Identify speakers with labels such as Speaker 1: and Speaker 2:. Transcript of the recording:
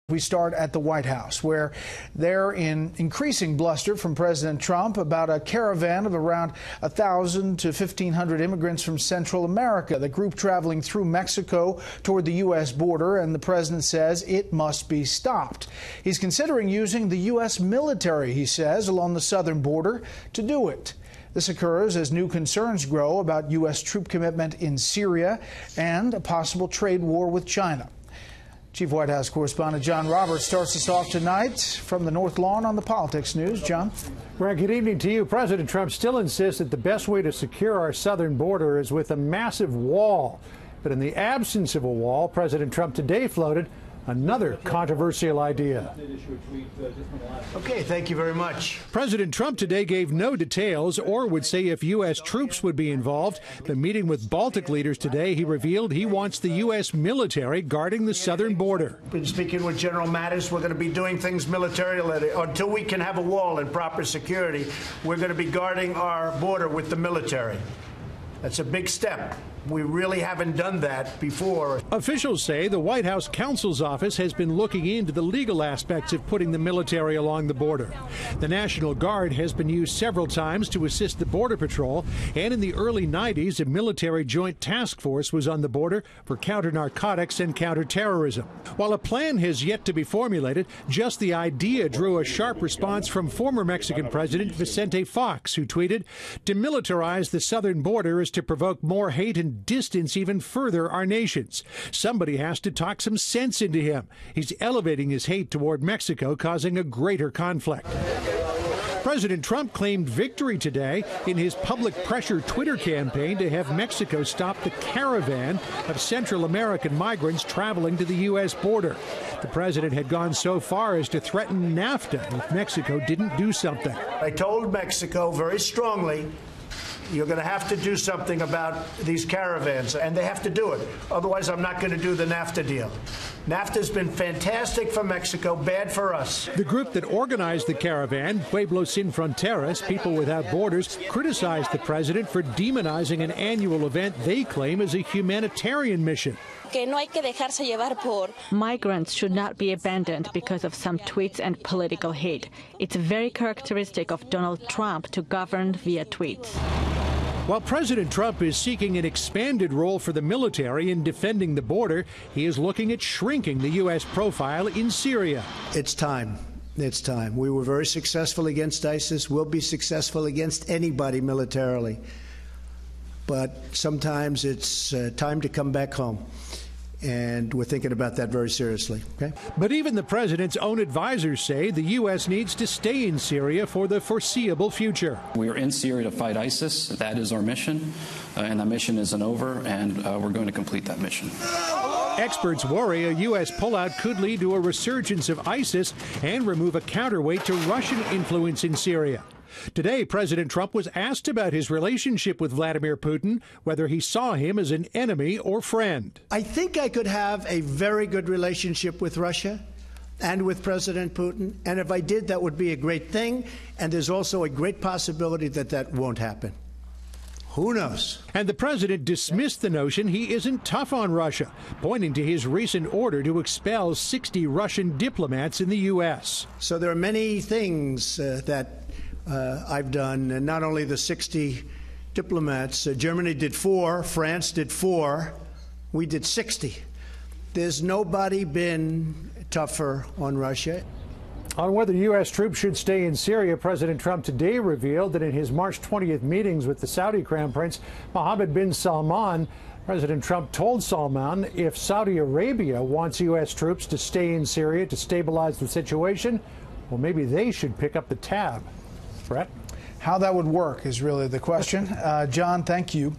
Speaker 1: We start at the White House, where they're in increasing bluster from President Trump about a caravan of around 1,000 to 1,500 immigrants from Central America, the group traveling through Mexico toward the U.S. border, and the president says it must be stopped. He's considering using the U.S. military, he says, along the southern border to do it. This occurs as new concerns grow about U.S. troop commitment in Syria and a possible trade war with China. Chief White House correspondent John Roberts starts us off tonight from the North Lawn on the Politics News. John.
Speaker 2: Greg, good evening to you. President Trump still insists that the best way to secure our southern border is with a massive wall. But in the absence of a wall, President Trump today floated another controversial idea.
Speaker 3: Okay, thank you very much.
Speaker 2: President Trump today gave no details or would say if U.S. troops would be involved. But meeting with Baltic leaders today, he revealed he wants the U.S. military guarding the southern border.
Speaker 3: Been speaking with General Mattis. We're going to be doing things militarily. Until we can have a wall and proper security, we're going to be guarding our border with the military. That's a big step. We really haven't done that before.
Speaker 2: Officials say the White House counsel's office has been looking into the legal aspects of putting the military along the border. The National Guard has been used several times to assist the Border Patrol, and in the early 90s, a military joint task force was on the border for counter-narcotics and counter-terrorism. While a plan has yet to be formulated, just the idea drew a sharp response from former Mexican President Vicente Fox, who tweeted, "Demilitarize the southern border is to provoke more hate and distance even further our nations. Somebody has to talk some sense into him. He's elevating his hate toward Mexico, causing a greater conflict." President Trump claimed victory today in his public pressure Twitter campaign to have Mexico stop the caravan of Central American migrants traveling to the U.S. border. The president had gone so far as to threaten NAFTA if Mexico didn't do something.
Speaker 3: I told Mexico very strongly, you're going to have to do something about these caravans, and they have to do it. Otherwise, I'm not going to do the NAFTA deal. NAFTA's been fantastic for Mexico, bad for us.
Speaker 2: The group that organized the caravan, Pueblos Sin Fronteras, People Without Borders, criticized the president for demonizing an annual event they claim is a humanitarian mission.
Speaker 4: Migrants should not be abandoned because of some tweets and political hate. It's very characteristic of Donald Trump to govern via tweets.
Speaker 2: While President Trump is seeking an expanded role for the military in defending the border, he is looking at shrinking the U.S. profile in Syria.
Speaker 3: It's time. It's time. We were very successful against ISIS. We'll be successful against anybody militarily. But sometimes it's time to come back home. And we're thinking about that very seriously. Okay?
Speaker 2: But even the president's own advisors say the U.S. needs to stay in Syria for the foreseeable future.
Speaker 5: We are in Syria to fight ISIS. That is our mission, and that mission isn't over, and we're going to complete that mission.
Speaker 2: Experts worry a U.S. pullout could lead to a resurgence of ISIS and remove a counterweight to Russian influence in Syria. Today, President Trump was asked about his relationship with Vladimir Putin, whether he saw him as an enemy or friend.
Speaker 3: I think I could have a very good relationship with Russia and with President Putin. And if I did, that would be a great thing. And there's also a great possibility that that won't happen. Who knows?
Speaker 2: And the president dismissed the notion he isn't tough on Russia, pointing to his recent order to expel 60 Russian diplomats in the U.S.
Speaker 3: So there are many things that I've done, and not only the 60 diplomats. Germany did 4, France did 4, we did 60. There's nobody been tougher on Russia.
Speaker 2: On whether U.S. troops should stay in Syria, President Trump today revealed that in his March 20th meetings with the Saudi Crown Prince Mohammed bin Salman, President Trump told Salman if Saudi Arabia wants U.S. troops to stay in Syria to stabilize the situation, well, maybe they should pick up the tab. Brett?
Speaker 1: How that would work is really the question. John, thank you.